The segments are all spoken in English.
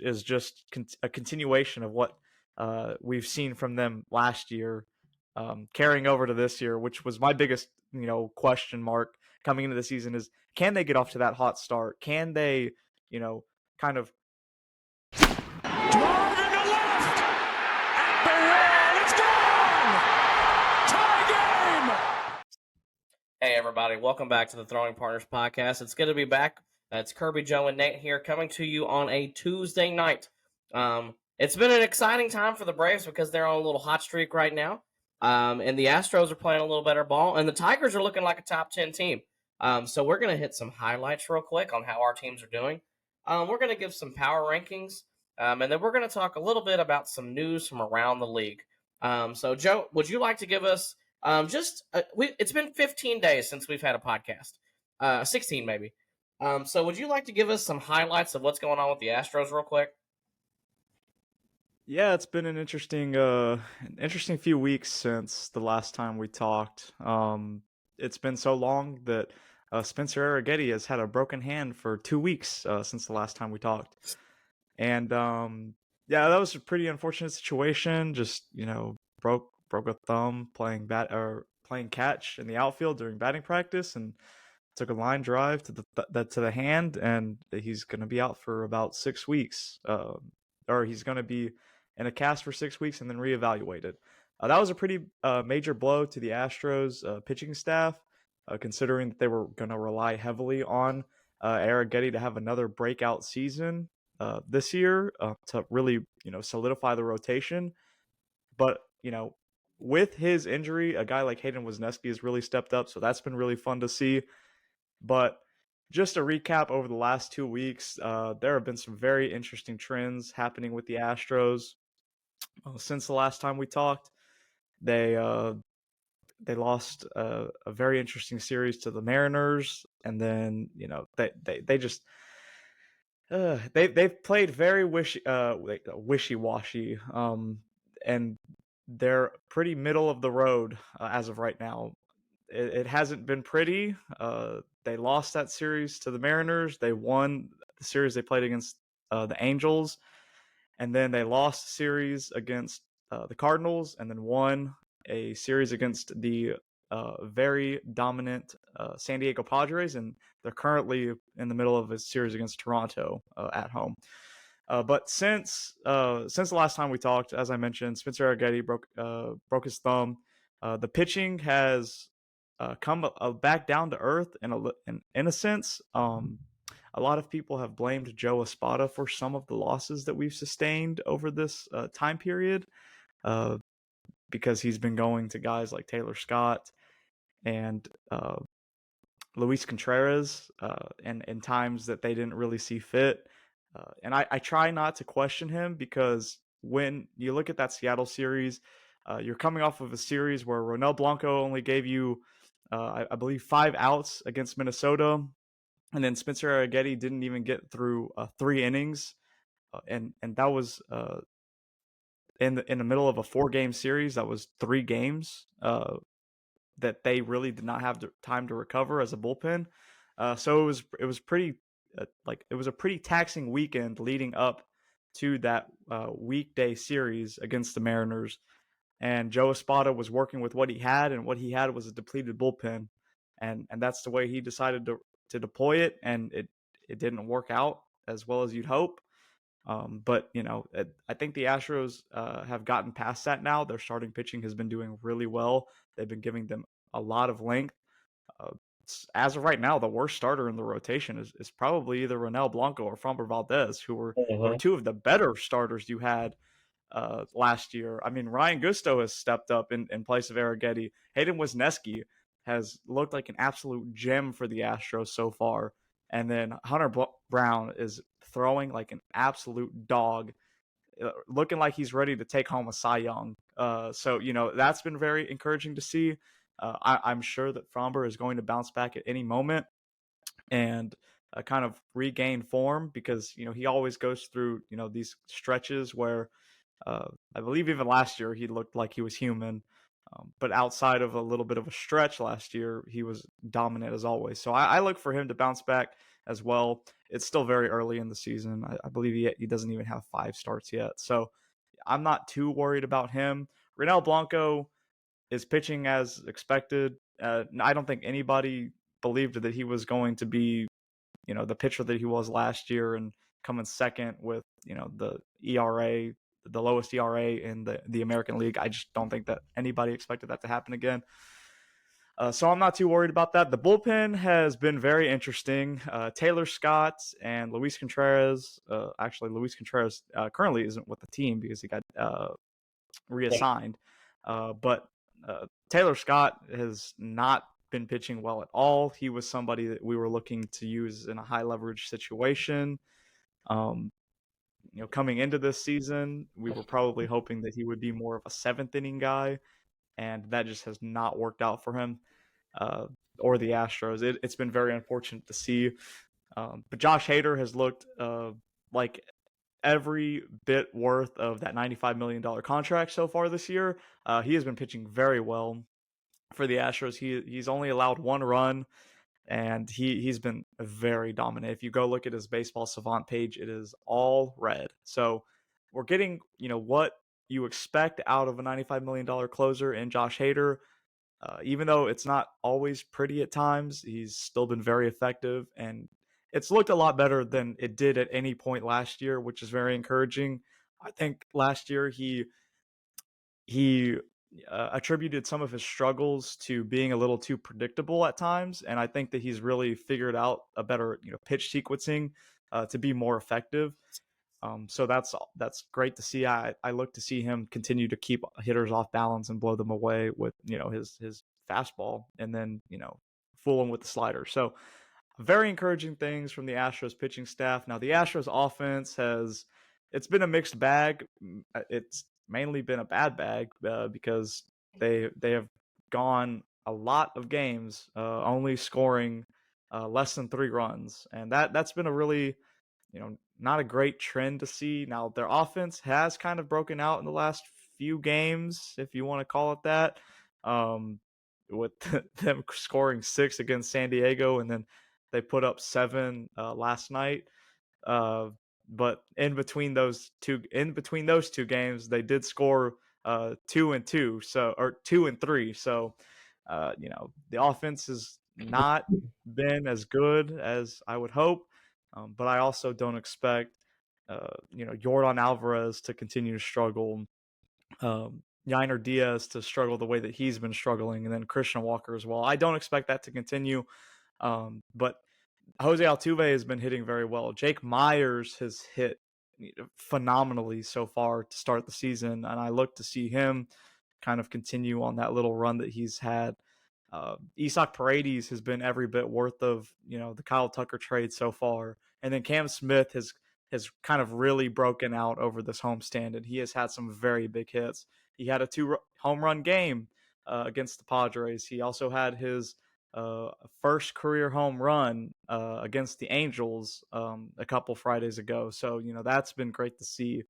is just a continuation of what we've seen from them last year, carrying over to this year, which was my biggest question mark coming into the season is, can they get off to that hot start? Can they kind of Drive into left. At the wall. It's gone. Tie game. Hey, everybody. Welcome back to the Throwing Partners podcast. It's good to be back. It's Kirby, Joe, and Nate here coming to you on a Tuesday night. It's been an exciting time for the Braves because they're on a little hot streak right now. And the Astros are playing a little better ball. And the Tigers are looking like a top 10 team. So we're going to hit some highlights real quick on how our teams are doing. We're going to give some power rankings. And then we're going to talk a little bit about some news from around the league. So, Joe, would you like to give us it's been 15 days since we've had a podcast, 16 maybe. So would you like to give us some highlights of what's going on with the Astros real quick? Yeah, it's been an interesting few weeks since the last time we talked. It's been so long that Spencer Arrighetti has had a broken hand for 2 weeks since the last time we talked, and yeah, that was a pretty unfortunate situation. Just broke a thumb playing catch in the outfield during batting practice, and took a line drive to the hand, and he's going to be out for about 6 weeks, or he's going to be in a cast for 6 weeks and then reevaluated. That was a pretty major blow to the Astros pitching staff, considering that they were going to rely heavily on Arrighetti to have another breakout season this year to really solidify the rotation. But with his injury, a guy like Hayden Wesneski has really stepped up, so that's been really fun to see. But just to recap over the last 2 weeks, there have been some very interesting trends happening with the Astros. Since the last time we talked, they lost a very interesting series to the Mariners, and then they just they've played very wishy-washy, and they're pretty middle of the road as of right now. It hasn't been pretty. They lost that series to the Mariners. They won the series they played against the Angels, and then they lost the series against the Cardinals, and then won a series against the very dominant San Diego Padres, and they're currently in the middle of a series against Toronto at home. But since the last time we talked, as I mentioned, Spencer Arrighetti broke his thumb. The pitching has come back down to earth in a sense. A lot of people have blamed Joe Espada for some of the losses that we've sustained over this time period, because he's been going to guys like Taylor Scott and Luis Contreras in times that they didn't really see fit. And I try not to question him, because when you look at that Seattle series, you're coming off of a series where Ronel Blanco only gave you, I believe, 5 outs against Minnesota. And then Spencer Arrighetti didn't even get through 3 innings. And that was in the middle of a 4-game series. That was 3 games that they really did not have time to recover as a bullpen. So it was pretty it was a pretty taxing weekend leading up to that weekday series against the Mariners. And Joe Espada was working with what he had, and what he had was a depleted bullpen, and that's the way he decided to deploy it, and it didn't work out as well as you'd hope. But I think the Astros have gotten past that now. Their starting pitching has been doing really well. They've been giving them a lot of length. As of right now, the worst starter in the rotation is probably either Ronel Blanco or Framber Valdez, who were 2 of the better starters you had last year. I mean, Ryan Gusto has stepped up in place of Arrighetti. Hayden Wesneski has looked like an absolute gem for the Astros so far. And then Hunter Brown is throwing like an absolute dog, looking like he's ready to take home a Cy Young. So that's been very encouraging to see. I'm sure that Framber is going to bounce back at any moment and kind of regain form, because he always goes through these stretches where I believe even last year he looked like he was human, but outside of a little bit of a stretch last year, he was dominant as always. So I look for him to bounce back as well. It's still very early in the season. I believe he doesn't even have 5 starts yet. So I'm not too worried about him. Ronel Blanco is pitching as expected. I don't think anybody believed that he was going to be, the pitcher that he was last year and coming second with, the ERA, the lowest ERA in the American League. I just don't think that anybody expected that to happen again. So I'm not too worried about that. The bullpen has been very interesting. Taylor Scott and Luis Contreras. Actually, Luis Contreras currently isn't with the team because he got reassigned. But Taylor Scott has not been pitching well at all. He was somebody that we were looking to use in a high leverage situation. Coming into this season, we were probably hoping that he would be more of a 7th-inning guy, and that just has not worked out for him or the Astros. It's been very unfortunate to see. But Josh Hader has looked like every bit worth of that $95 million contract so far this year. He has been pitching very well for the Astros. He's only allowed 1 run, and he's been very dominant. If you go look at his Baseball Savant page, it is all red. So we're getting, what you expect out of a $95 million closer in Josh Hader. Even though it's not always pretty at times, he's still been very effective, and it's looked a lot better than it did at any point last year, which is very encouraging. I think last year he attributed some of his struggles to being a little too predictable at times, and I think that he's really figured out a better pitch sequencing to be more effective. So that's great to see. I look to see him continue to keep hitters off balance and blow them away with his fastball, and then fool them with the slider. So very encouraging things from the Astros pitching staff. Now the Astros offense it's been a mixed bag. It's mainly been a bad bag because they have gone a lot of games only scoring less than 3 runs, and that's been a really not a great trend to see. Now their offense has kind of broken out in the last few games, if you want to call it that, with them scoring 6 against San Diego, and then they put up 7 last night. But in between those two games, they did score 2 and 2, or 2 and 3. So the offense has not been as good as I would hope. But I also don't expect, Yordan Alvarez to continue to struggle, Yainer Diaz to struggle the way that he's been struggling, and then Christian Walker as well. I don't expect that to continue. But Jose Altuve has been hitting very well. Jake Myers has hit phenomenally so far to start the season, and I look to see him kind of continue on that little run that he's had. Isaac Paredes has been every bit worth of the Kyle Tucker trade so far, and then Cam Smith has kind of really broken out over this homestand, and he has had some very big hits. He had a 2-home run game against the Padres. He also had his first career home run against the Angels a couple Fridays ago. So that's been great to see.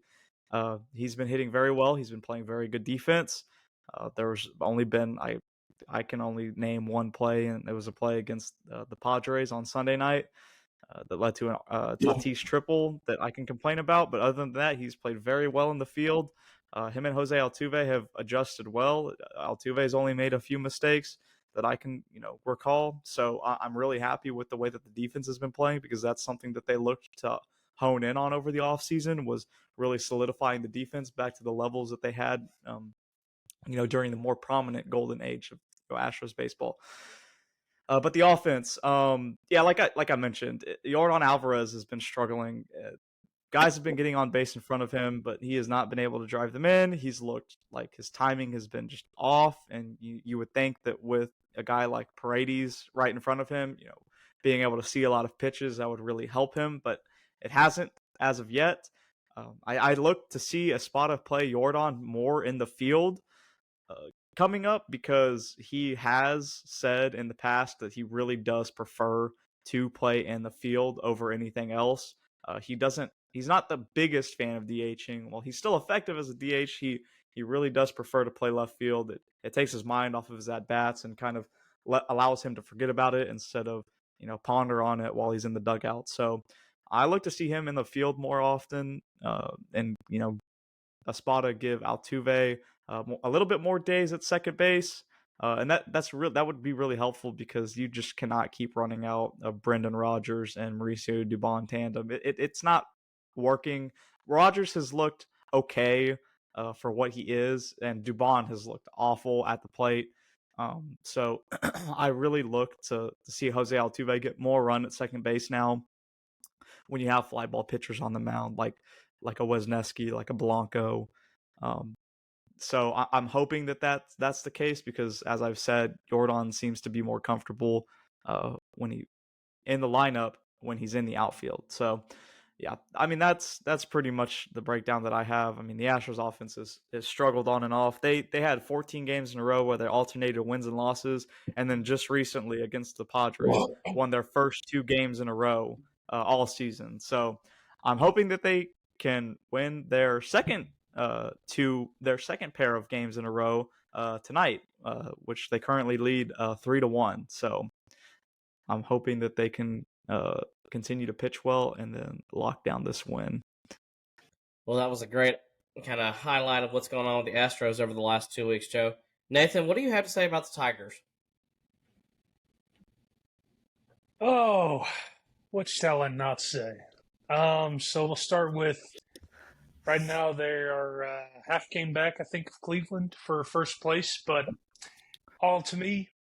He's been hitting very well. He's been playing very good defense. There's only been I can only name one play, and it was a play against the Padres on Sunday night that led to a Tatis triple that I can complain about. But other than that, he's played very well in the field. Him and Jose Altuve have adjusted well. Altuve's only made a few mistakes that I can recall. So I'm really happy with the way that the defense has been playing, because that's something that they looked to hone in on over the offseason, was really solidifying the defense back to the levels that they had during the more prominent golden age of Astros baseball. But the offense, like I mentioned, Yordan Alvarez has been struggling. Guys have been getting on base in front of him, but he has not been able to drive them in. He's looked like his timing has been just off, and you would think that with a guy like Paredes right in front of him, being able to see a lot of pitches, that would really help him, but it hasn't as of yet. I look to see Espada play Yordan more in the field coming up, because he has said in the past that he really does prefer to play in the field over anything else. He's not the biggest fan of DHing. While he's still effective as a DH, he really does prefer to play left field. It takes his mind off of his at-bats and kind of allows him to forget about it, instead of ponder on it while he's in the dugout. So I look to see him in the field more often, and Espada give Altuve a little bit more days at second base. And that would be really helpful because you just cannot keep running out of Brendan Rodgers and Mauricio Dubon tandem. It's not working. Rodgers has looked okay for what he is, and Dubon has looked awful at the plate. So I really look to see Jose Altuve get more run at second base now when you have fly ball pitchers on the mound, like a Wesneski, like a Blanco. Um, so I'm hoping that's the case because, as I've said, Jordan seems to be more comfortable when he in the lineup when he's in the outfield. So yeah, I mean that's pretty much the breakdown that I have. I mean the Astros offense has struggled on and off. They had 14 games in a row where they alternated wins and losses, and then just recently against the Padres won their first 2 games in a row all season. So I'm hoping that they can win their second pair of games in a row tonight, which they currently lead 3-1. So I'm hoping that they can continue to pitch well and then lock down this win. Well, that was a great kind of highlight of what's going on with the Astros over the last 2 weeks, Joe. Nathan, what do you have to say about the Tigers? Oh, what shall I not say? So we'll start with right now they are half game back, I think, of Cleveland for first place, but all to me,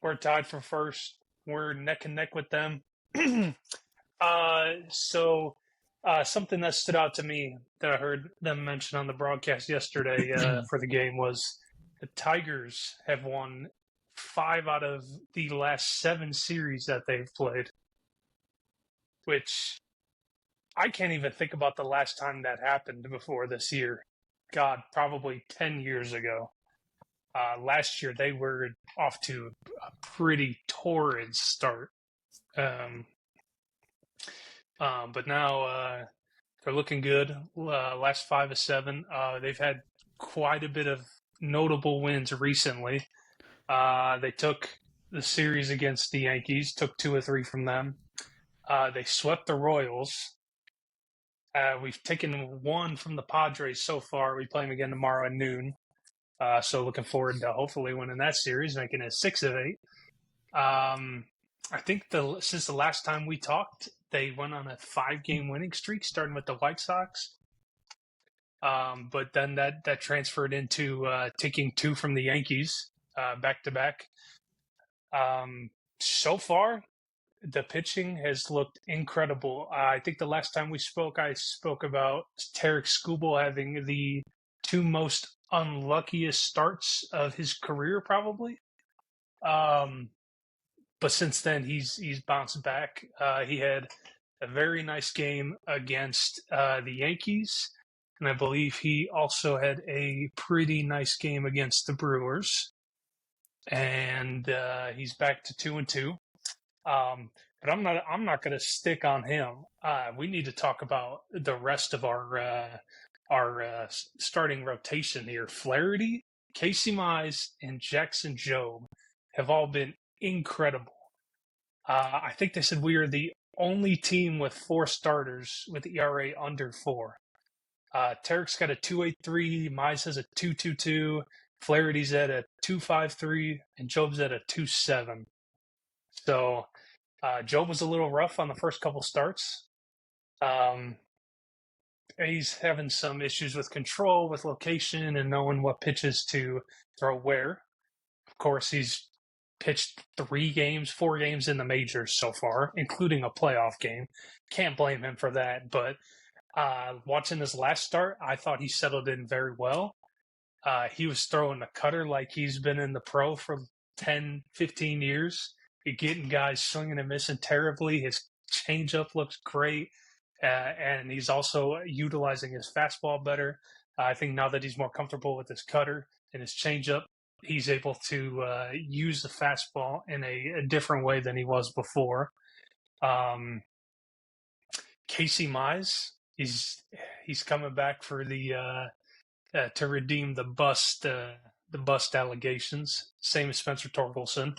we're tied for first. We're neck and neck with them. Something that stood out to me that I heard them mention on the broadcast yesterday for the game was the Tigers have won 5 out of the last 7 series that they've played, which I can't even think about the last time that happened before this year. God, probably 10 years ago. Last year, they were off to a pretty torrid start. But now they're looking good. Last 5 of 7. They've had quite a bit of notable wins recently. They took the series against the Yankees, took 2 or 3 from them. They swept the Royals. We've taken 1 from the Padres so far. We play them again tomorrow at noon. So looking forward to hopefully winning that series, making it 6 of 8. I think since the last time we talked, they went on a 5-game winning streak, starting with the White Sox. But then that transferred into taking 2 from the Yankees back to back. So far, the pitching has looked incredible. I think the last time we spoke, I spoke about Tarek Skubal having the 2 most unluckiest starts of his career, probably. But since then, he's bounced back. He had a very nice game against the Yankees, and I believe he also had a pretty nice game against the Brewers. And he's back to 2-2. But I'm not going to stick on him. We need to talk about the rest of our starting rotation here. Flaherty, Casey Mize, and Jackson Jobe have all been incredible. I think they said we are the only team with 4 starters with ERA under 4. Tarek's got a 2.83, Mize has a 2.22, Flaherty's at a 2.53, and Jobe's at a 2.7. So Jobe was a little rough on the first couple starts. He's having some issues with control, with location, and knowing what pitches to throw where. Of course, he's pitched 4 games in the majors so far, including a playoff game. Can't blame him for that. But watching his last start, I thought he settled in very well. He was throwing the cutter like he's been in the pro for 10, 15 years. He's getting guys swinging and missing terribly. His changeup looks great. And he's also utilizing his fastball better. I think now that he's more comfortable with his cutter and his changeup, he's able to use the fastball in a different way than he was before. Casey Mize, he's coming back for the to redeem the bust allegations. Same as Spencer Torkelson.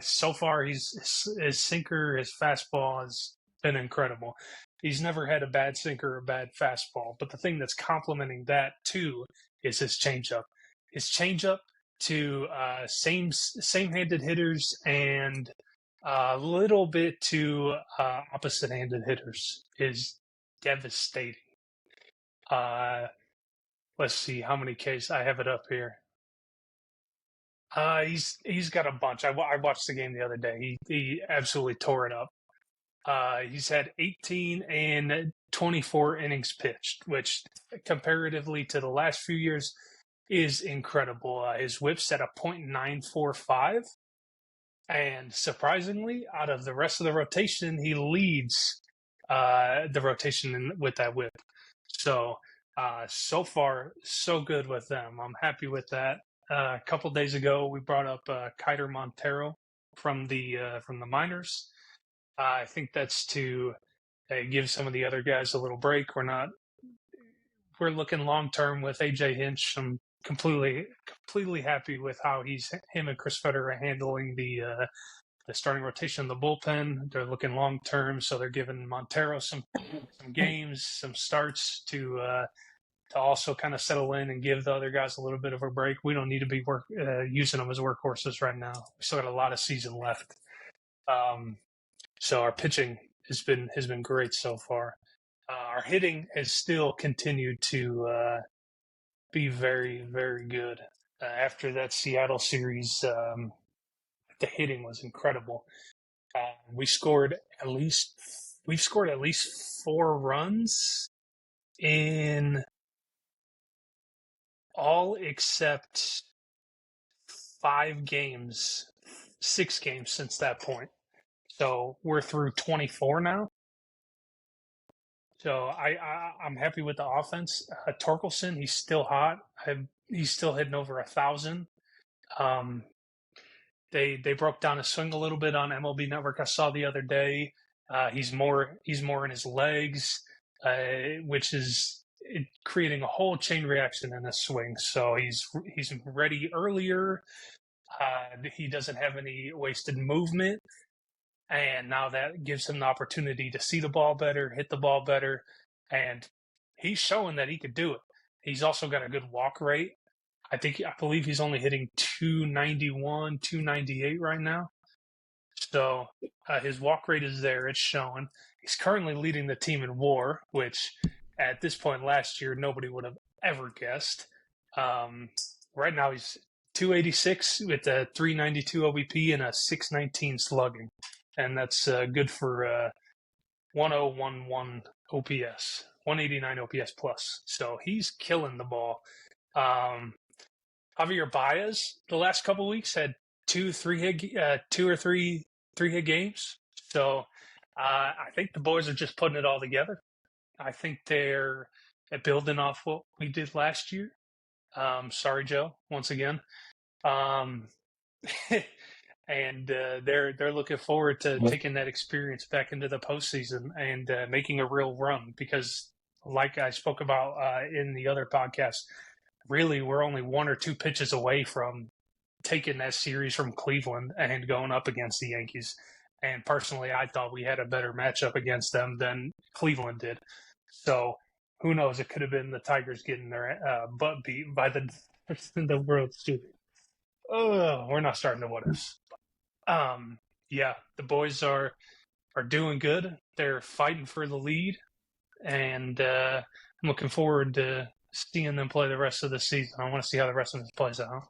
So far, his sinker, his fastball has been incredible. He's never had a bad sinker or a bad fastball. But the thing that's complementing that too is his changeup. His changeup to same-handed hitters and a little bit to opposite-handed hitters is devastating. Let's see how many Ks. I have it up here. He's got a bunch. I watched the game the other day. He absolutely tore it up. He's had 18 and 24 innings pitched, which comparatively to the last few years is incredible. His whip's at a .945, and surprisingly, out of the rest of the rotation, he leads the rotation with that whip. So far, so good with them. I'm happy with that. A couple days ago, we brought up Kiter Montero from the minors. I think that's to give some of the other guys a little break. We're looking long term with AJ Hinch. I'm completely happy with how him and Chris Fetter are handling the starting rotation, the bullpen. They're looking long term, so they're giving Montero some games, some starts to also kind of settle in and give the other guys a little bit of a break. We don't need to be using them as workhorses right now. We still got a lot of season left. So our pitching has been great so far. Our hitting has still continued to be very, very good. After that Seattle series, the hitting was incredible. We've scored at least 4 runs in all except 6 games since that point. So we're through 24 now. So I'm happy with the offense. Torkelson, he's still hot. He's still hitting over 1,000. They broke down his swing a little bit on MLB Network. I saw the other day. He's more in his legs, which is creating a whole chain reaction in his swing. So he's ready earlier. He doesn't have any wasted movement. And now that gives him the opportunity to see the ball better, hit the ball better, and he's showing that he could do it. He's also got a good walk rate. I believe he's only hitting 291, 298 right now. So his walk rate is there. It's showing. He's currently leading the team in WAR, which at this point last year nobody would have ever guessed. Right now he's 286 with a 392 OBP and a 619 slugging. And that's good for 1011 OPS, 189 OPS plus. So he's killing the ball. Javier Baez, the last couple of weeks, had 2 or 3 hit games. So I think the boys are just putting it all together. I think they're building off what we did last year. Sorry, Joe, once again. And they're looking forward to taking that experience back into the postseason and making a real run because, like I spoke about in the other podcast, really we're only 1 or 2 pitches away from taking that series from Cleveland and going up against the Yankees. And personally, I thought we had a better matchup against them than Cleveland did. So who knows? It could have been the Tigers getting their butt beat by the World Series. Oh, we're not starting to what ifs. Yeah, the boys are doing good. They're fighting for the lead, and I'm looking forward to seeing them play the rest of the season. I want to see how the rest of this plays out.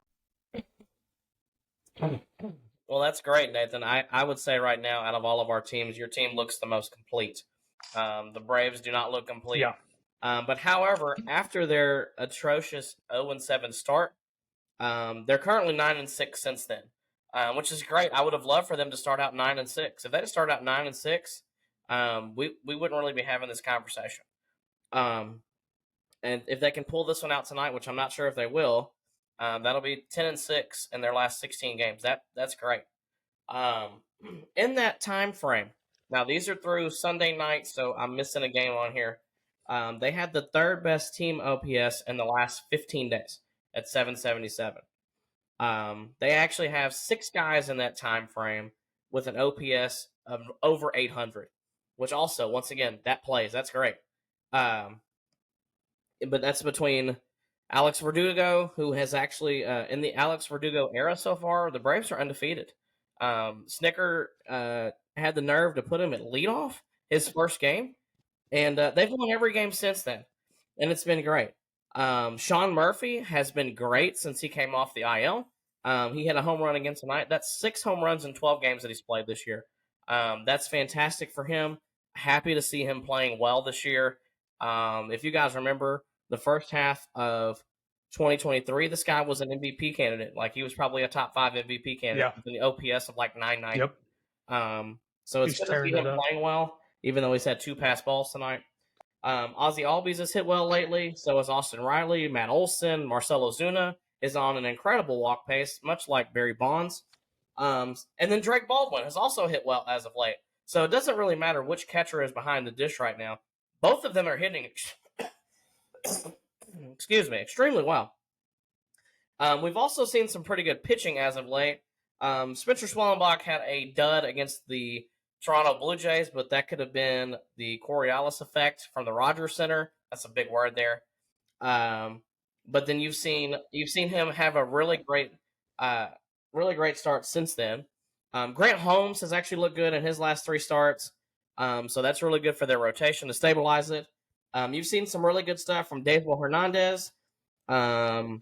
Well, that's great, Nathan. I would say right now, out of all of our teams, your team looks the most complete. The Braves do not look complete. Yeah. But however, after their atrocious 0-7 start, they're currently 9-6 since then. Which is great. I would have loved for them to start out 9-6. If they had started out 9-6, we wouldn't really be having this conversation. And if they can pull this one out tonight, which I'm not sure if they will, that'll be 10-6 in their last 16 games. That's great. In that time frame, now these are through Sunday night, so I'm missing a game on here. They had the 3rd best team OPS in the last 15 days at 777. They actually have 6 guys in that time frame with an OPS of over 800, which also, once again, that plays. That's great. But that's between Alex Verdugo, who has actually, in the Alex Verdugo era so far, the Braves are undefeated. Snicker had the nerve to put him at leadoff his first game, and they've won every game since then, and it's been great. Sean Murphy has been great since he came off the IL. He had a home run again tonight. That's 6 home runs in 12 games that he's played this year. That's fantastic for him. Happy to see him playing well this year. If you guys remember the first half of 2023, this guy was an MVP candidate. Like, he was probably a top 5 MVP candidate with an OPS of like 990. Yep. So it's He's good to see tearing him it up. playing well, even though he's had 2 pass balls tonight. Ozzy Albies has hit well lately. So is Austin Riley, Matt Olson, Marcelo Zuna is on an incredible walk pace, much like Barry Bonds. And then Drake Baldwin has also hit well as of late. So it doesn't really matter which catcher is behind the dish right now. Both of them are hitting, extremely well. We've also seen some pretty good pitching as of late. Spencer Schwellenbach had a dud against the Toronto Blue Jays, but that could have been the Coriolis effect from the Rogers Center. That's a big word there. But then you've seen him have a really great start since then. Grant Holmes has actually looked good in his last 3 starts, so that's really good for their rotation to stabilize it. You've seen some really good stuff from David Hernandez. Up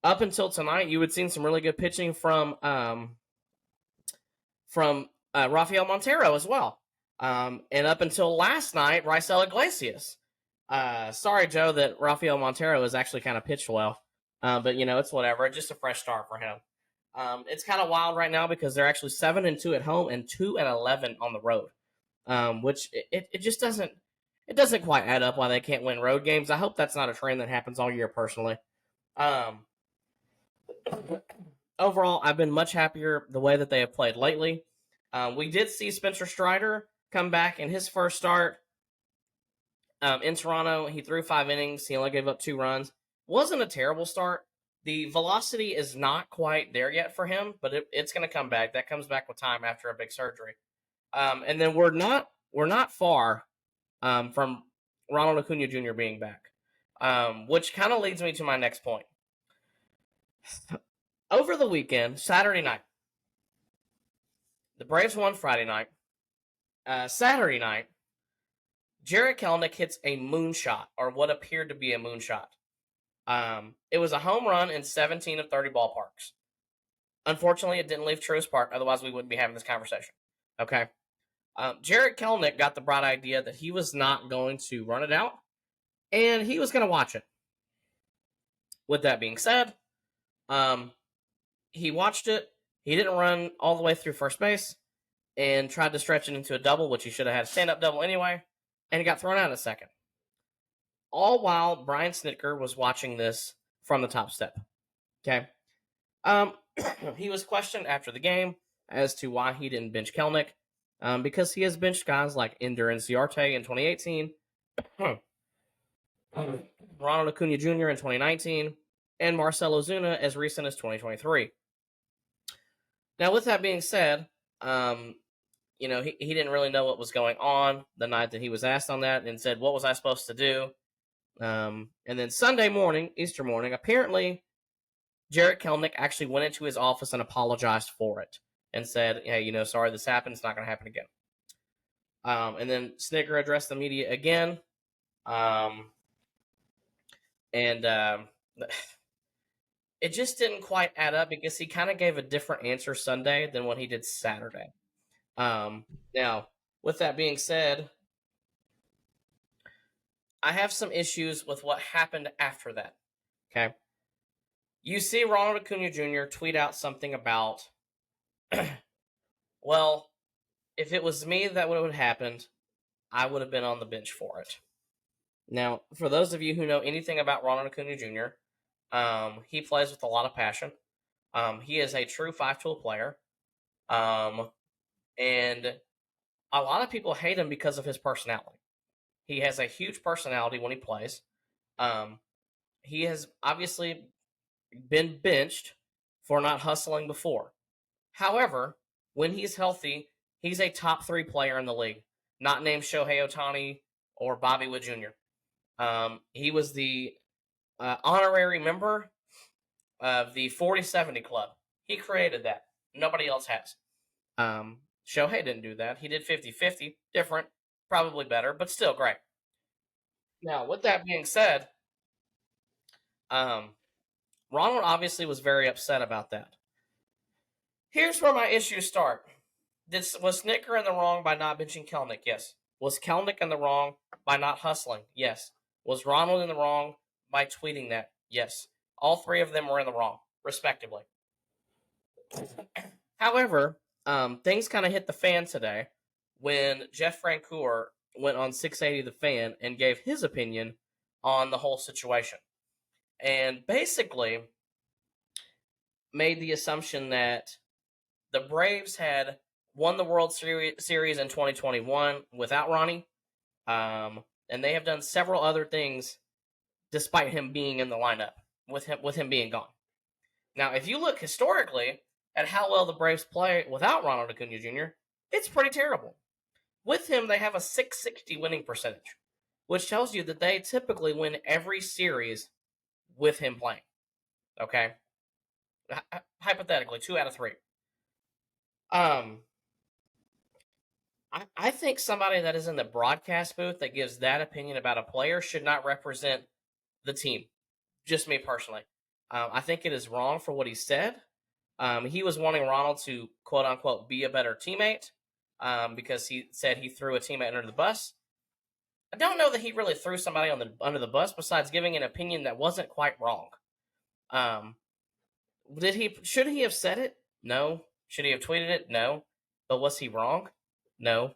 until tonight, you had seen some really good pitching from Rafael Montero as well. And up until last night, Raisel Iglesias. Sorry, Joe, that Rafael Montero has actually kind of pitched well. But, it's whatever. Just a fresh start for him. It's kind of wild right now because they're actually 7-2 at home and 2-11 on the road, which it just doesn't quite add up why they can't win road games. I hope that's not a trend that happens all year personally. Overall, I've been much happier the way that they have played lately. We did see Spencer Strider come back in his first start in Toronto. He threw 5 innings. He only gave up 2 runs. Wasn't a terrible start. The velocity is not quite there yet for him, but it's going to come back. That comes back with time after a big surgery. And then we're not far from Ronald Acuna Jr. being back, which kind of leads me to my next point. Over the weekend, Saturday night, the Braves won Friday night. Saturday night, Jarred Kelenic hits a moonshot, or what appeared to be a moonshot. It was a home run in 17 of 30 ballparks. Unfortunately, it didn't leave Truist Park. Otherwise, we wouldn't be having this conversation. Okay. Jarred Kelenic got the bright idea that he was not going to run it out, and he was going to watch it. With that being said, he watched it. He didn't run all the way through first base and tried to stretch it into a double, which he should have had a stand-up double anyway, and he got thrown out in a second. All while Brian Snitker was watching this from the top step. Okay. He was questioned after the game as to why he didn't bench Kelenic, because he has benched guys like Ender Inciarte in 2018, Ronald Acuna Jr. in 2019, and Marcelo Zuna as recent as 2023. Now, with that being said, he didn't really know what was going on the night that he was asked on that and said, what was I supposed to do? And then Sunday morning, Easter morning, apparently Jarred Kelenic actually went into his office and apologized for it and said, hey, sorry this happened. It's not going to happen again. And then Snitker addressed the media again. It just didn't quite add up because he kind of gave a different answer Sunday than what he did Saturday. Now, with that being said, I have some issues with what happened after that. Okay. You see Ronald Acuna Jr. tweet out something about, well, if it was me that would have happened, I would have been on the bench for it. Now, for those of you who know anything about Ronald Acuna Jr., he plays with a lot of passion. He is a true 5-tool player. And a lot of people hate him because of his personality. He has a huge personality when he plays. He has obviously been benched for not hustling before. However, when he's healthy, he's a top 3 player in the league, not named Shohei Ohtani or Bobby Witt Jr. He was the honorary member of the 40-70 club. He created that. Nobody else has. Shohei didn't do that. He did 50-50. Different. Probably better, but still great. Now, with that being said, Ronald obviously was very upset about that. Here's where my issues start. Was Snicker in the wrong by not benching Kelnick? Yes. Was Kelnick in the wrong by not hustling? Yes. Was Ronald in the wrong by tweeting that? Yes. All 3 of them were in the wrong, respectively. However, things kind of hit the fan today when Jeff Francoeur went on 680 The Fan and gave his opinion on the whole situation. And basically made the assumption that the Braves had won the World Series in 2021 without Ronnie. And they have done several other things despite him being in the lineup, with him being gone. Now, if you look historically at how well the Braves play without Ronald Acuna Jr., it's pretty terrible. With him, they have a .660 winning percentage, which tells you that they typically win every series with him playing. Okay? Hypothetically, 2 out of 3. I think somebody that is in the broadcast booth that gives that opinion about a player should not represent the team. Just me personally. I think it is wrong for what he said. He was wanting Ronald to, quote unquote, be a better teammate because he said he threw a teammate under the bus. I don't know that he really threw somebody under the bus besides giving an opinion that wasn't quite wrong. Should he have said it? No. Should he have tweeted it? No. But was he wrong? No.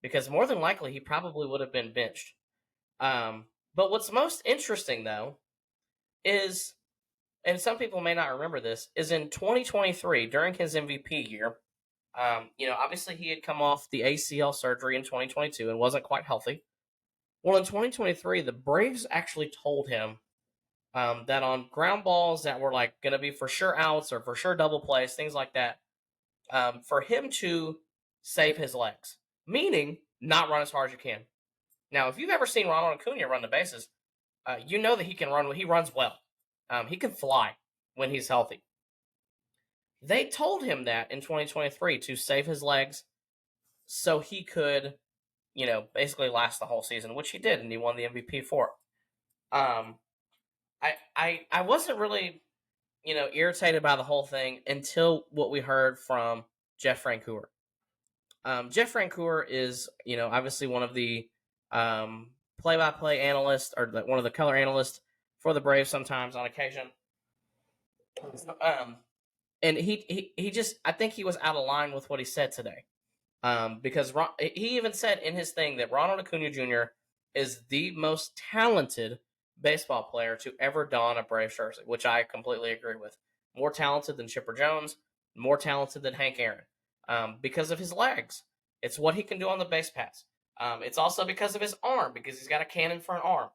Because more than likely, he probably would have been benched. But what's most interesting, though, is, and some people may not remember this, is in 2023, during his MVP year, obviously he had come off the ACL surgery in 2022 and wasn't quite healthy. Well, in 2023, the Braves actually told him that on ground balls that were like going to be for sure outs or for sure double plays, things like that, for him to save his legs, meaning not run as hard as you can. Now, if you've ever seen Ronald Acuna run the bases, you know that he can run. He runs well. He can fly when he's healthy. They told him that in 2023 to save his legs so he could, basically last the whole season, which he did, and he won the MVP for it. I wasn't really, irritated by the whole thing until what we heard from Jeff Francoeur. Jeff Francoeur is, obviously one of the play-by-play analysts, or one of the color analysts for the Braves sometimes on occasion. And he just, I think he was out of line with what he said today. Because he even said in his thing that Ronald Acuna Jr. is the most talented baseball player to ever don a Braves jersey, which I completely agree with. More talented than Chipper Jones, more talented than Hank Aaron, because of his legs. It's what he can do on the base paths. It's also because of his arm, because he's got a cannon for an arm.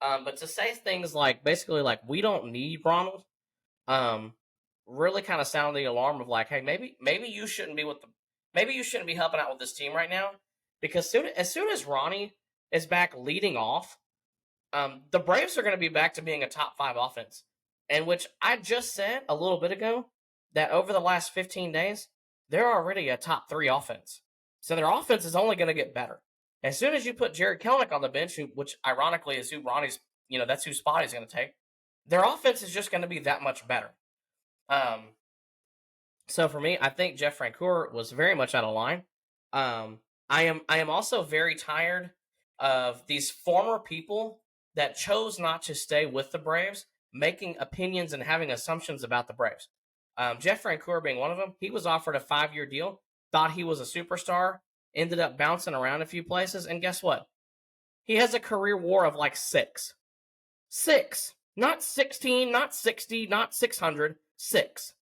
But to say things like, basically like, we don't need Ronald, really kind of sound the alarm of like, hey, maybe you shouldn't be maybe you shouldn't be helping out with this team right now, because as soon as Ronnie is back leading off, the Braves are going to be back to being a top 5 offense, and which I just said a little bit ago that over the last 15 days, they're already a top 3 offense. So their offense is only going to get better. As soon as you put Jared Kelnick on the bench, which ironically is who Ronnie's, that's whose spot he's going to take, their offense is just going to be that much better. So for me, I think Jeff Francoeur was very much out of line. I am also very tired of these former people that chose not to stay with the Braves, making opinions and having assumptions about the Braves. Jeff Francoeur being one of them. He was offered a 5-year deal, thought he was a superstar, ended up bouncing around a few places, and guess what? He has a career WAR of like 6. 6. Not 16, not 60, not 600. 6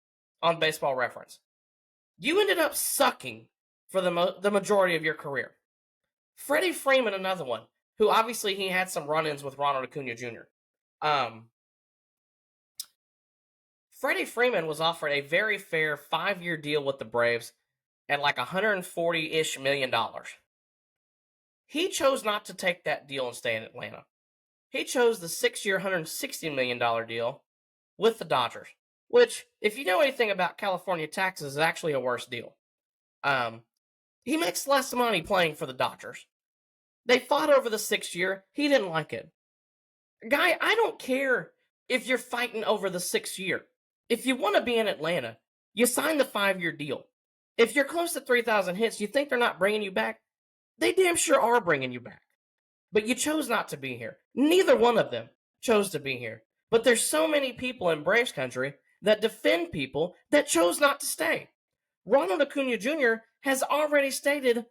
on Baseball Reference. You ended up sucking for the majority of your career. Freddie Freeman, another one, who obviously he had some run-ins with Ronald Acuna Jr. Freddie Freeman was offered a very fair 5-year deal with the Braves at like $140-ish million. He chose not to take that deal and stay in Atlanta. He chose the 6-year, $160 million deal with the Dodgers, which, if you know anything about California taxes, is actually a worse deal. He makes less money playing for the Dodgers. They fought over the 6th year. He didn't like it. Guy, I don't care if you're fighting over the 6th year. If you want to be in Atlanta, you sign the 5-year deal. If you're close to 3,000 hits, you think they're not bringing you back? They damn sure are bringing you back. But you chose not to be here. Neither one of them chose to be here. But there's so many people in Braves country that defend people that chose not to stay. Ronald Acuna Jr. has already stated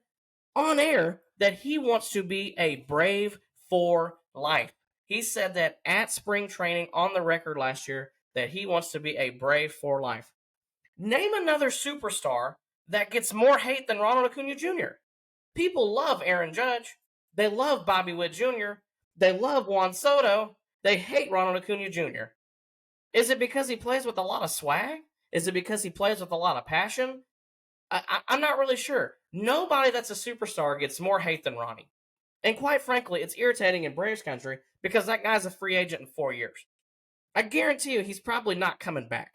on air that he wants to be a Brave for life. He said that at spring training on the record last year that he wants to be a Brave for life. Name another superstar that gets more hate than Ronald Acuna Jr. People love Aaron Judge. They love Bobby Witt Jr. They love Juan Soto. They hate Ronald Acuna Jr. Is it because he plays with a lot of swag? Is it because he plays with a lot of passion? I'm not really sure. Nobody that's a superstar gets more hate than Ronnie. And quite frankly, it's irritating in Braves country because that guy's a free agent in 4 years. I guarantee you he's probably not coming back.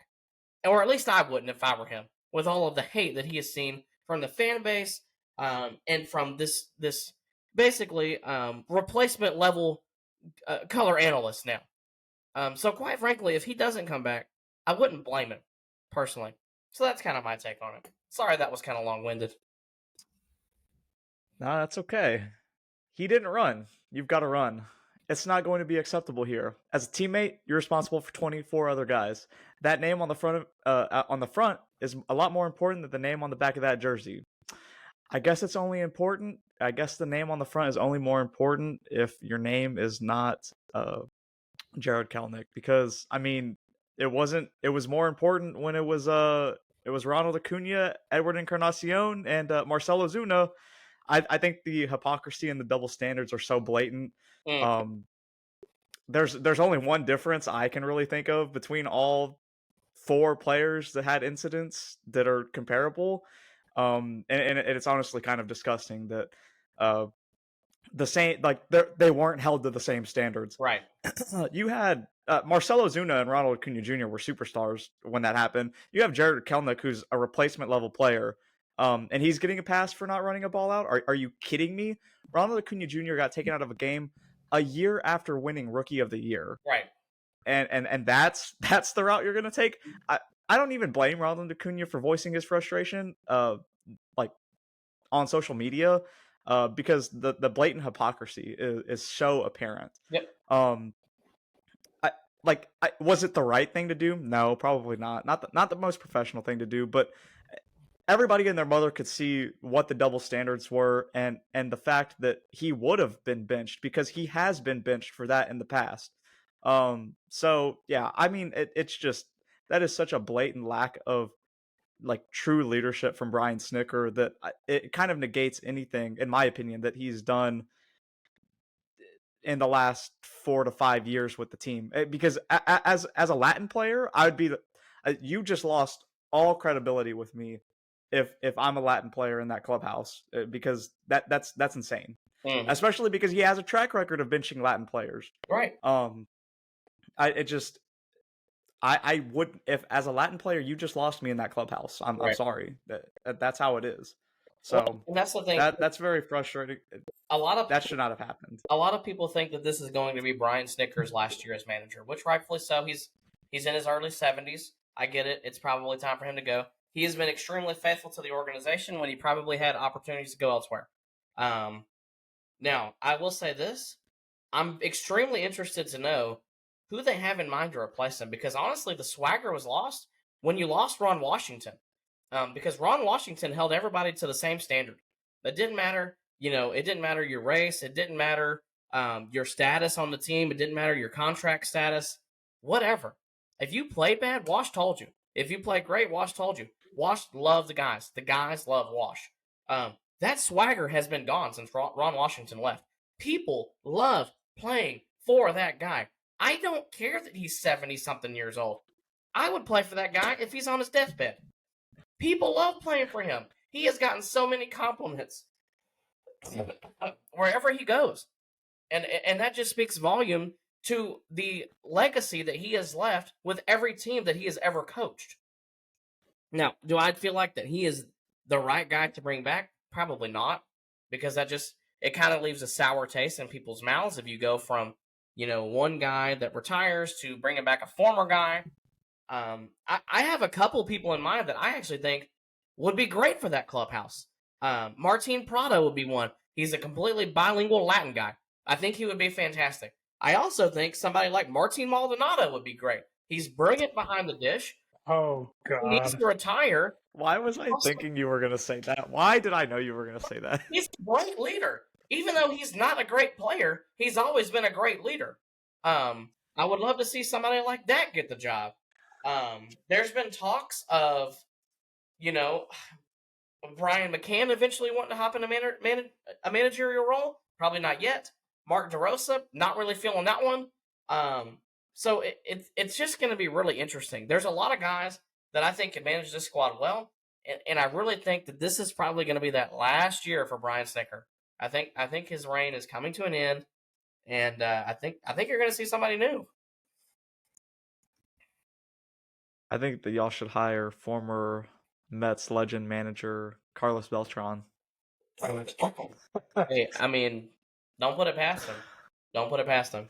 Or at least I wouldn't if I were him, with all of the hate that he has seen from the fan base and from this basically replacement level color analyst now. So quite frankly, if he doesn't come back, I wouldn't blame him, personally. So that's kind of my take on it. Sorry that was kind of long-winded. No, that's okay. He didn't run. You've got to run. It's not going to be acceptable here. As a teammate, you're responsible for 24 other guys. That name on the front is a lot more important than the name on the back of that jersey. I guess it's only important. I guess the name on the front is only more important if your name is not Jared Kelenic, because I mean, it was more important when it was Ronald Acuna, Edward Encarnacion, and Marcell Ozuna. I think the hypocrisy and the double standards are so blatant. There's only one difference I can really think of between all 4 players that had incidents that are comparable. And it's honestly kind of disgusting that the same, like, they weren't held to the same standards. Right. You had Marcell Ozuna and Ronald Acuna Jr. were superstars when that happened. You have Jared Kelenic, who's a replacement level player, and he's getting a pass for not running a ball out. Are you kidding me? Ronald Acuna Jr. got taken out of a game a year after winning Rookie of the Year. Right. And that's the route you're gonna take. I don't even blame Ronald Acuna for voicing his frustration, like on social media, because the blatant hypocrisy is so apparent. Yep. Was it the right thing to do? No, probably not. Not the most professional thing to do, but everybody and their mother could see what the double standards were, and the fact that he would have been benched because he has been benched for that in the past. So yeah, I mean, it's just, that is such a blatant lack of like true leadership from Brian Snitker that it kind of negates anything, in my opinion, that he's done in the last 4 to 5 years with the team. Because as a Latin player, I would be you just lost all credibility with me if I'm a Latin player in that clubhouse, because that's insane. Especially because he has a track record of benching Latin players. Right. I would, if as a Latin player you just lost me in that clubhouse. I'm sorry. That's how it is. So and that's the thing. That's very frustrating. That should not have happened. A lot of people think that this is going to be Brian Snitker's last year as manager, which rightfully so. He's in his early 70s. I get it. It's probably time for him to go. He has been extremely faithful to the organization when he probably had opportunities to go elsewhere. Now, I will say this. I'm extremely interested to know who they have in mind to replace him, because honestly, the swagger was lost when you lost Ron Washington. Because Ron Washington held everybody to the same standard. It didn't matter, it didn't matter your race. It didn't matter your status on the team. It didn't matter your contract status, whatever. If you played bad, Wash told you. If you played great, Wash told you. Wash loved the guys. The guys love Wash. That swagger has been gone since Ron Washington left. People love playing for that guy. I don't care that he's 70-something years old. I would play for that guy if he's on his deathbed. People love playing for him. He has gotten so many compliments wherever he goes. And that just speaks volume to the legacy that he has left with every team that he has ever coached. Now, do I feel like that he is the right guy to bring back? Probably not, because it kind of leaves a sour taste in people's mouths if you go from, one guy that retires to bringing back a former guy. I have a couple people in mind that I actually think would be great for that clubhouse. Martin Prado would be one. He's a completely bilingual Latin guy. I think he would be fantastic. I also think somebody like Martin Maldonado would be great. He's brilliant behind the dish. Oh, He needs God. to retire. Why was I thinking you were going to say that? Why did I know you were going to say that? He's a great leader. Even though he's not a great player, he's always been a great leader. I would love to see somebody like that get the job. There's been talks of, Brian McCann eventually wanting to hop in a managerial role. Probably not yet. Mark DeRosa, not really feeling that one. So it's just going to be really interesting. There's a lot of guys that I think can manage this squad well, and I really think that this is probably going to be that last year for Brian Snicker. I think his reign is coming to an end, and I think you're going to see somebody new. I think that y'all should hire former Mets legend manager Carlos Beltran. Hey, I mean, don't put it past him. Don't put it past him.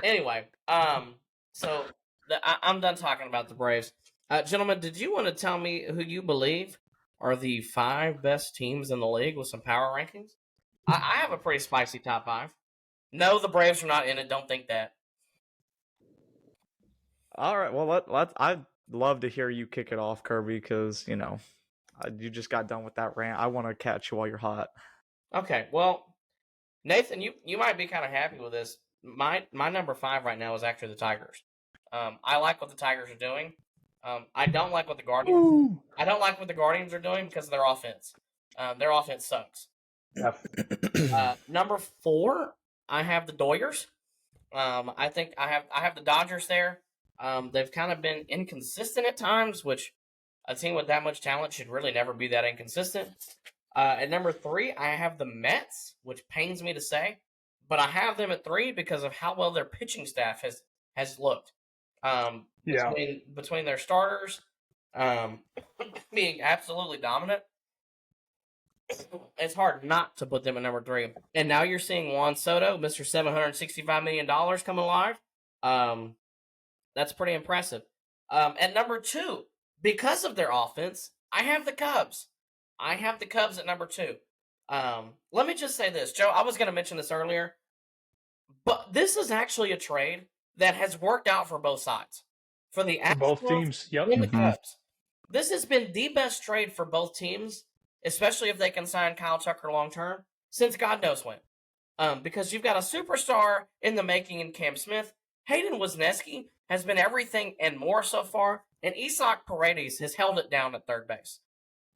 Anyway, so I'm done talking about the Braves. Gentlemen, did you want to tell me who you believe are the 5 best teams in the league with some power rankings? I have a pretty spicy top 5. No, the Braves are not in it. Don't think that. All right, well, I'd love to hear you kick it off, Kirby, because, you just got done with that rant. I want to catch you while you're hot. Okay, well, Nathan, you might be kind of happy with this. My number 5 right now is actually the Tigers. I like what the Tigers are doing. I don't like what the Guardians. Ooh. I don't like what the Guardians are doing because of their offense. Their offense sucks. Number 4, I have the Doyers. I think I have the Dodgers there. They've kind of been inconsistent at times, which a team with that much talent should really never be that inconsistent. At number 3, I have the Mets, which pains me to say, but I have them at 3 because of how well their pitching staff has looked. Between their starters being absolutely dominant, it's hard not to put them at number 3. And now you're seeing Juan Soto, Mr. $765 million, come alive. That's pretty impressive. At number 2, because of their offense, I have the Cubs. I have the Cubs at number 2. Let me just say this, Joe. I was going to mention this earlier, but this is actually a trade that has worked out for both sides. For the Astros both teams, yep. And the Cubs. This has been the best trade for both teams, especially if they can sign Kyle Tucker long term, since God knows when. Because you've got a superstar in the making in Cam Smith. Hayden Wesneski has been everything and more so far, and Isaac Paredes has held it down at third base.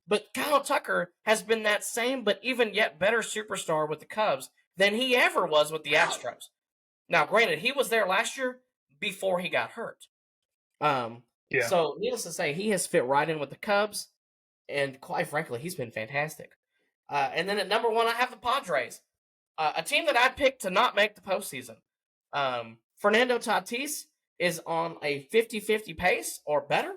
But Kyle Tucker has been that same but even yet better superstar with the Cubs than he ever was with the Astros. Now, granted, he was there last year before he got hurt. So, needless to say, he has fit right in with the Cubs, and quite frankly, he's been fantastic. And then at number 1, I have the Padres, a team that I picked to not make the postseason. Fernando Tatis is on a 50-50 pace or better.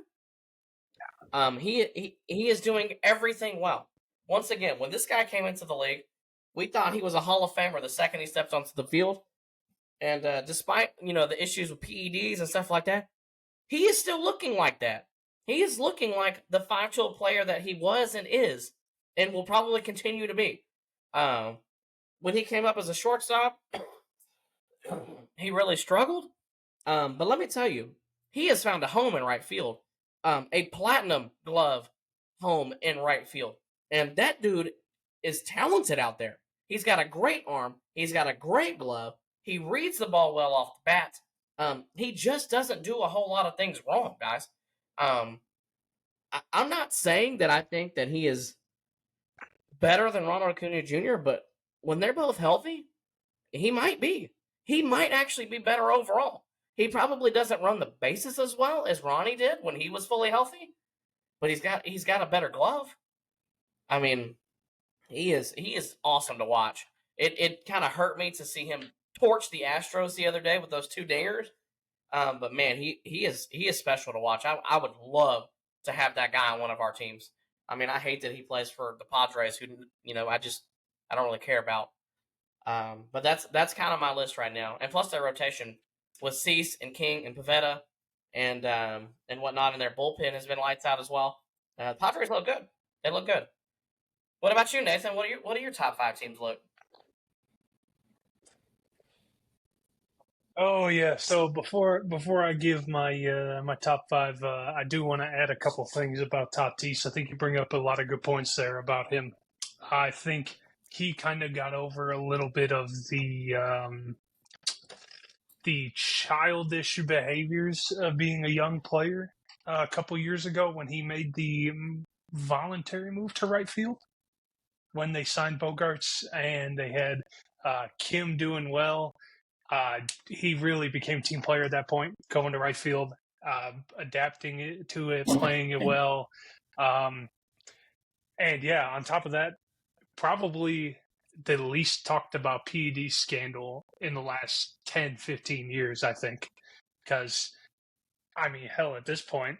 He is doing everything well. Once again, when this guy came into the league, we thought he was a Hall of Famer the second he stepped onto the field. And despite, the issues with PEDs and stuff like that, he is still looking like that. He is looking like the 5-tool player that he was and is, and will probably continue to be. When he came up as a shortstop, he really struggled. But let me tell you, he has found a home in right field. A platinum glove home in right field. And that dude is talented out there. He's got a great arm. He's got a great glove. He reads the ball well off the bat. He just doesn't do a whole lot of things wrong, guys. I'm not saying that I think that he is better than Ronald Acuna Jr., but when they're both healthy, he might be. He might actually be better overall. He probably doesn't run the bases as well as Ronnie did when he was fully healthy, but he's got a better glove. I mean, he is awesome to watch. It kind of hurt me to see him torch the Astros the other day with those 2 dingers. But man, he is special to watch. I would love to have that guy on one of our teams. I mean, I hate that he plays for the Padres, who I don't really care about. But that's kind of my list right now. And plus their rotation with Cease and King and Pavetta and whatnot, and their bullpen has been lights out as well. The Padres look good. They look good. What about you, Nathan? What do your top 5 teams look? Oh yeah. So before I give my my top 5, I do want to add a couple things about Tatis. I think you bring up a lot of good points there about him. I think he kind of got over a little bit of the childish behaviors of being a young player a couple years ago when he made the voluntary move to right field when they signed Bogarts and they had Kim doing well. He really became team player at that point, going to right field, adapting to it, playing it well. And yeah, on top of that, probably the least talked about PED scandal in the last 10, 15 years, I think. Because, I mean, hell, at this point,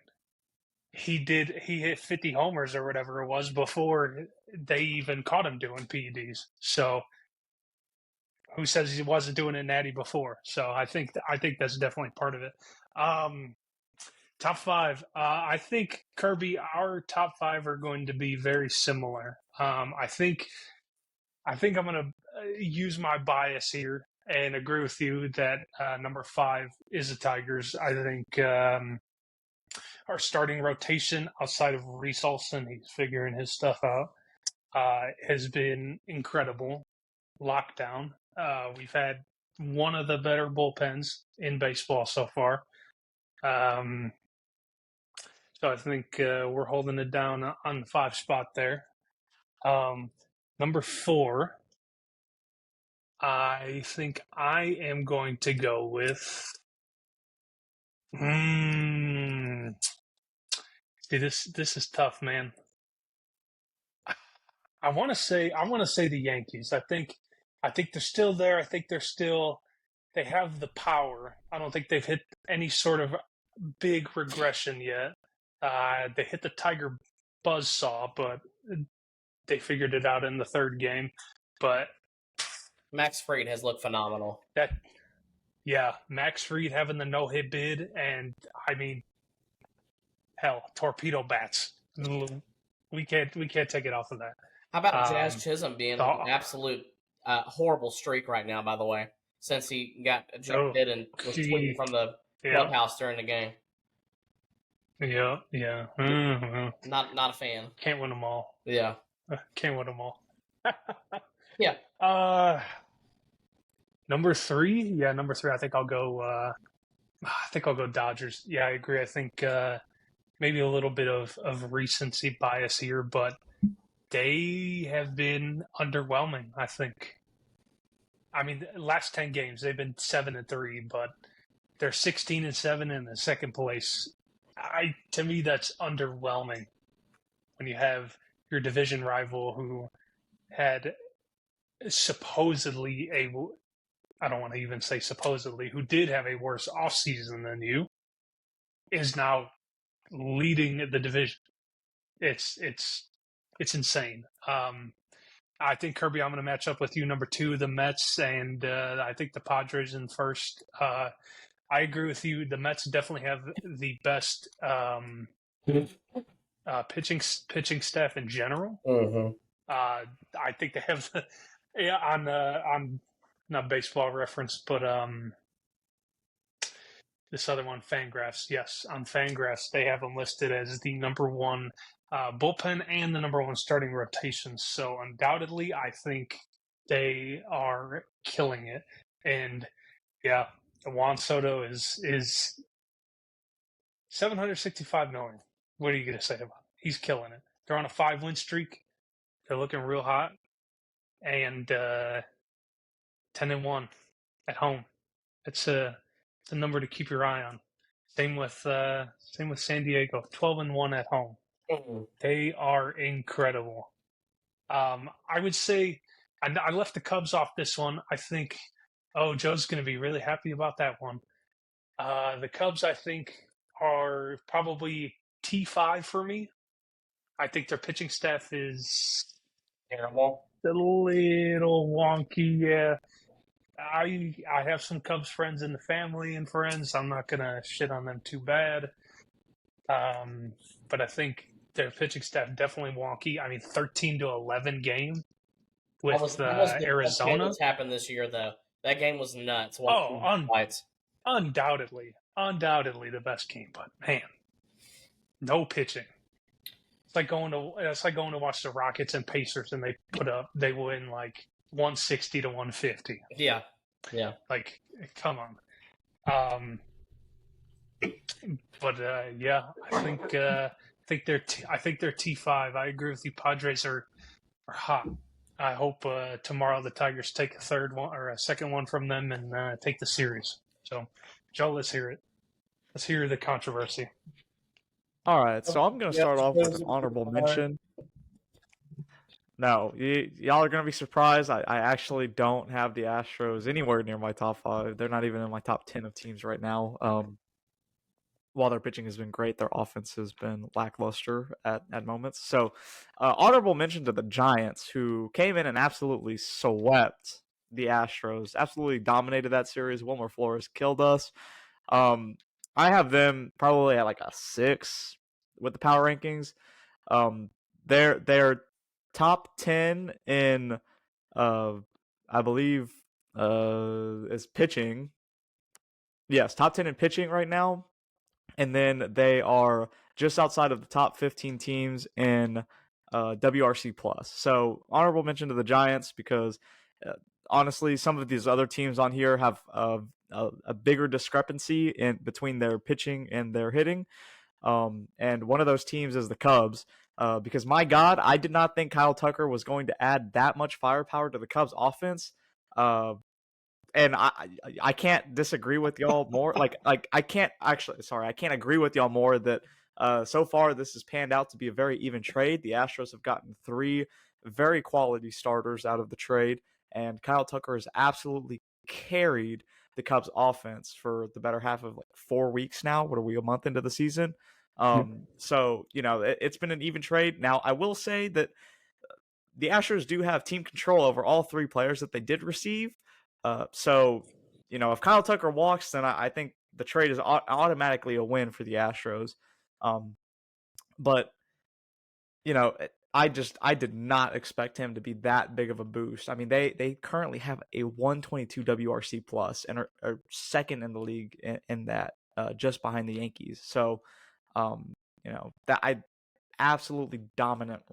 he hit 50 homers or whatever it was before they even caught him doing PEDs. So who says he wasn't doing it natty before? So I think that's definitely part of it. Top 5. I think, Kirby, our top 5 are going to be very similar. I think I'm going to use my bias here and agree with you that number 5 is the Tigers. I think our starting rotation outside of Reese Olson, he's figuring his stuff out, has been incredible. Lockdown. We've had one of the better bullpens in baseball so far. So I think we're holding it down on the 5 spot there. Number 4, I think I am going to go with. See, this is tough, man. I want to say the Yankees. I think they're still there. I think they have the power. I don't think they've hit any sort of big regression yet. They hit the Tiger buzzsaw, but they figured it out in the 3rd game. But Max Fried has looked phenomenal. Max Fried having the no-hit bid, and I mean, hell, torpedo bats. We can't take it off of that. How about Jazz Chisholm being an absolute horrible streak right now, by the way, since he got ejected and was tweeting from the clubhouse during the game? Yeah. Mm-hmm. Not a fan. Can't win them all. Yeah. Can't win them all. Yeah. Number 3? Yeah, number 3. I think I'll go Dodgers. Yeah, I agree. I think maybe a little bit of recency bias here, but they have been underwhelming, I think. I mean, the last 10 games, they've been 7-3, but they're 16-7 in the 2nd place. To me, that's underwhelming when you have your division rival who had supposedly I don't want to even say supposedly, who did have a worse offseason than you, is now leading the division. It's insane. I think, Kirby, I'm going to match up with you, number 2, the Mets, and I think the Padres in 1st. I agree with you. The Mets definitely have the best pitching staff in general. Mm-hmm. I think they have on not Baseball Reference, but this other one, Fangraphs. Yes, on Fangraphs, they have them listed as the number 1 bullpen and the number 1 starting rotation. So undoubtedly, I think they are killing it. And yeah, Juan Soto is $765 million. What are you going to say about it? He's killing it. They're on a 5-win streak. They're looking real hot. And 10-1 at home. It's a It's a number to keep your eye on. Same with San Diego, 12-1 at home. Mhm. They are incredible. I would say I left the Cubs off this one. I think, Joe's going to be really happy about that one. The Cubs, I think, are probably T5 for me. I think their pitching staff is Terrible. a little wonky. Yeah, I have some Cubs friends in the family and friends. I'm not gonna shit on them too bad. But I think their pitching staff definitely wonky. I mean, 13-11 game with That was the best game Arizona. that's happened this year, though. That game was nuts. Lights. Undoubtedly the best game. But man, no pitching. It's like going to watch the Rockets and Pacers, and they win like 160 to 150. Yeah. Like, come on. But yeah, I think they're T5. I agree with you. Padres are hot. I hope tomorrow the Tigers take a third one or a second one from them and take the series. So, Joe, let's hear it. Let's hear the controversy. All right, so I'm going to start off with an honorable mention. No, y'all are going to be surprised. I actually don't have the Astros anywhere near my top 5. They're not even in my top 10 of teams right now. While their pitching has been great, their offense has been lackluster at moments. So, honorable mention to the Giants, who came in and absolutely swept the Astros, absolutely dominated that series. Wilmer Flores killed us. I have them probably at like a 6 with the power rankings. They're top 10 in, I believe, is pitching. Yes, top 10 in pitching right now. And then they are just outside of the top 15 teams in WRC plus. So honorable mention to the Giants because honestly, some of these other teams on here have a bigger discrepancy in between their pitching and their hitting. And one of those teams is the Cubs. Because my God, I did not think Kyle Tucker was going to add that much firepower to the Cubs offense. And I can't disagree with y'all more. I can't agree with y'all more that so far this has panned out to be a very even trade. The Astros have gotten 3 very quality starters out of the trade, and Kyle Tucker has absolutely carried the Cubs offense for the better half of like 4 weeks now. What are we, a month into the season? So, it's been an even trade. Now, I will say that the Astros do have team control over all 3 players that they did receive. So, if Kyle Tucker walks, then I think the trade is automatically a win for the Astros. But, I did not expect him to be that big of a boost. I mean, they currently have a 122 WRC plus and are second in the league in that, just behind the Yankees. So, that absolutely dominant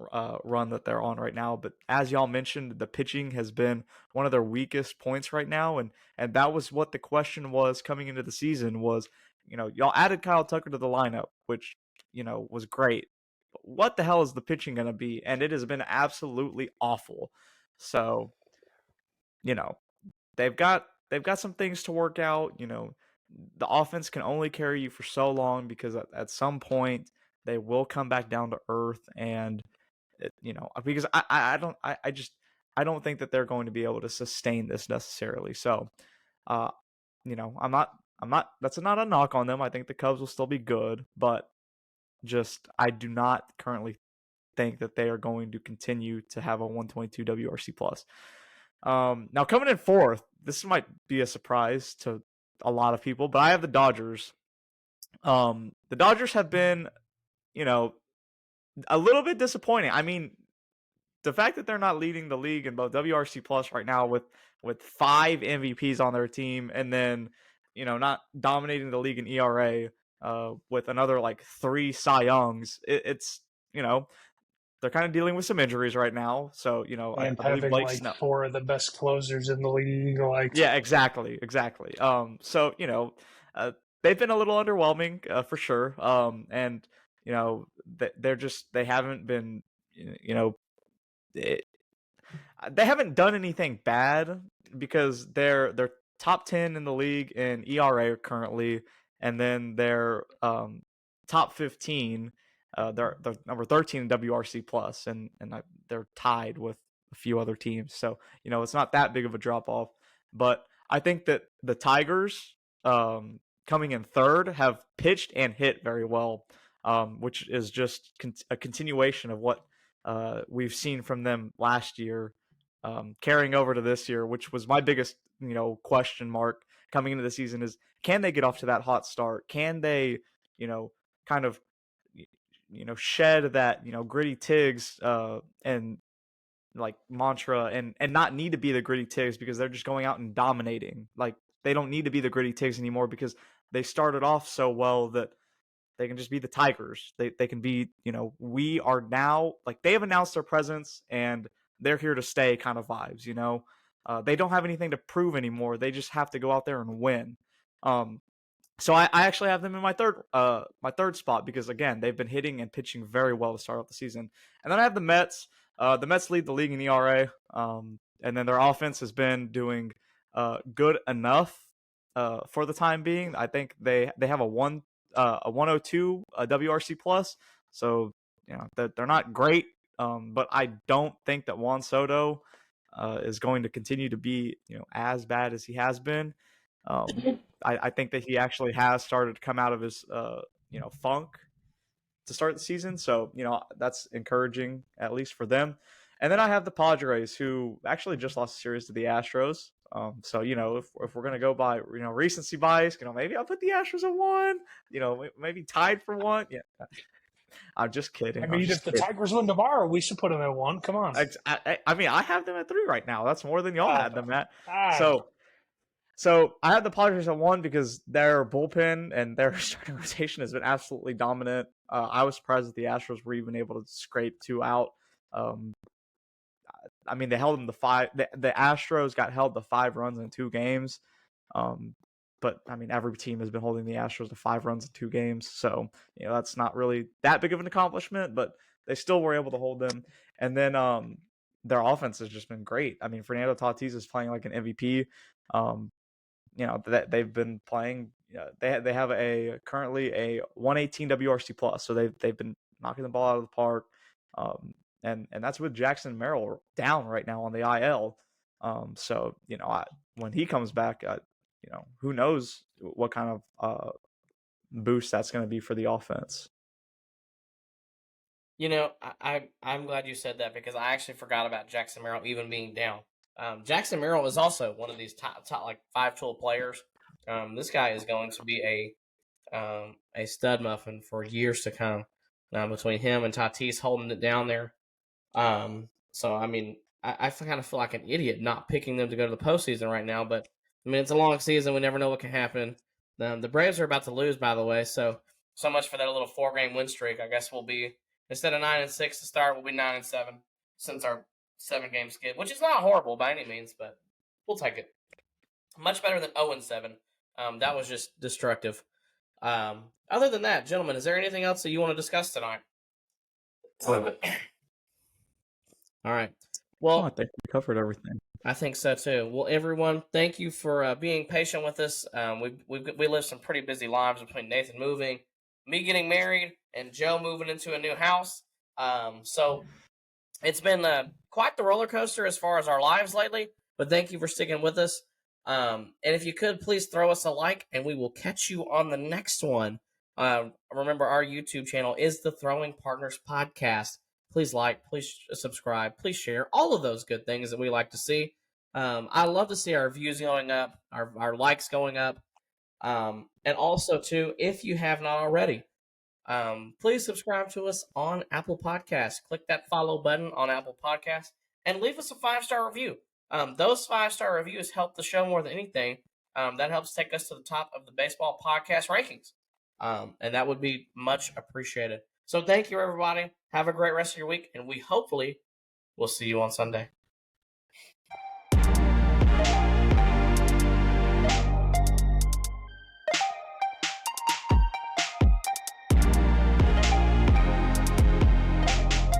run that they're on right now. But as y'all mentioned, the pitching has been one of their weakest points right now, and that was what the question was coming into the season was, y'all added Kyle Tucker to the lineup, which was great. But what the hell is the pitching going to be? And it has been absolutely awful. So, they've got some things to work out. The offense can only carry you for so long because at some point they will come back down to earth, and because I don't think that they're going to be able to sustain this necessarily. So, I'm not. That's not a knock on them. I think the Cubs will still be good, but I do not currently think that they are going to continue to have a 122 WRC plus. Now coming in 4th, this might be a surprise to a lot of people, but I have the Dodgers. The Dodgers have been, a little bit disappointing. I mean, the fact that they're not leading the league in both WRC plus right now with 5 MVPs on their team, and then not dominating the league in ERA with another like 3 Cy Youngs, it's they're kind of dealing with some injuries right now. So I believe having Blake like Snell. 4 of the best closers in the league. Yeah, exactly. So they've been a little underwhelming for sure. And they haven't been they haven't done anything bad because their top 10 in the league in ERA currently, and then they're top 15. They're number 13 in WRC plus, and they're tied with a few other teams. So it's not that big of a drop off. But I think that the Tigers, coming in third, have pitched and hit very well, which is just a continuation of what we've seen from them last year, carrying over to this year, which was my biggest question mark coming into the season is, can they get off to that hot start? Can they kind of shed that gritty Tigs and like mantra and not need to be the gritty Tigs because they're just going out and dominating. Like, they don't need to be the gritty Tigs anymore because they started off so well that they can just be the Tigers. They can be, we are now, like, they have announced their presence and they're here to stay kind of vibes, They don't have anything to prove anymore. They just have to go out there and win. So I actually have them in my third spot because, again, they've been hitting and pitching very well to start off the season. And then I have the Mets. The Mets lead the league in ERA, and then their offense has been doing good enough for the time being. I think they have a 102 WRC plus, so they're not great, but I don't think that Juan Soto is going to continue to be as bad as he has been. I think that he actually has started to come out of his funk to start the season, so that's encouraging, at least for them. And then I have the Padres, who actually just lost a series to the Astros. So if we're gonna go by recency bias, maybe I'll put the Astros at 1. Maybe tied for 1. Yeah, I'm just kidding. I mean, if the Tigers win tomorrow, we should put them at 1. Come on. I mean, I have them at 3 right now. That's more than y'all had them at. Ah. So I have the Padres at 1 because their bullpen and their starting rotation has been absolutely dominant. I was surprised that the Astros were even able to scrape 2 out. I mean, they held them to 5. The Astros got held to 5 runs in 2 games. But I mean, every team has been holding the Astros to 5 runs in 2 games. So that's not really that big of an accomplishment, but they still were able to hold them. And then their offense has just been great. I mean, Fernando Tatis is playing like an MVP. That they've been playing. They have currently a 118 WRC plus, so they've been knocking the ball out of the park, and that's with Jackson Merrill down right now on the IL. So when he comes back, who knows what kind of boost that's going to be for the offense. I'm glad you said that because I actually forgot about Jackson Merrill even being down. Jackson Merrill is also one of these top like 5-tool players. This guy is going to be a stud muffin for years to come. Between him and Tatis holding it down there. So I mean, I kind of feel like an idiot not picking them to go to the postseason right now. But I mean, it's a long season. We never know what can happen. The Braves are about to lose, by the way. So much for that little 4-game win streak. I guess we'll be, instead of 9-6 to start, we'll be 9-7 since our 7-game skid, which is not horrible by any means, but we'll take it. Much better than 0-7. That was just destructive. Other than that, gentlemen, is there anything else that you want to discuss tonight? All right. Well, I think we covered everything. I think so too. Well, everyone, thank you for being patient with us. We live some pretty busy lives between Nathan moving, me getting married, and Joe moving into a new house. So it's been quite the roller coaster as far as our lives lately. But thank you for sticking with us. And if you could, please throw us a like, and we will catch you on the next one. Remember, our YouTube channel is the Throwing Partners Podcast. Please like, please subscribe, please share, all of those good things that we like to see. I love to see our views going up, our likes going up. And also, too, if you have not already, please subscribe to us on Apple Podcasts. Click that follow button on Apple Podcasts and leave us a 5-star review. Those 5-star reviews help the show more than anything. That helps take us to the top of the baseball podcast rankings. And that would be much appreciated. So thank you, everybody. Have a great rest of your week, and we hopefully will see you on Sunday.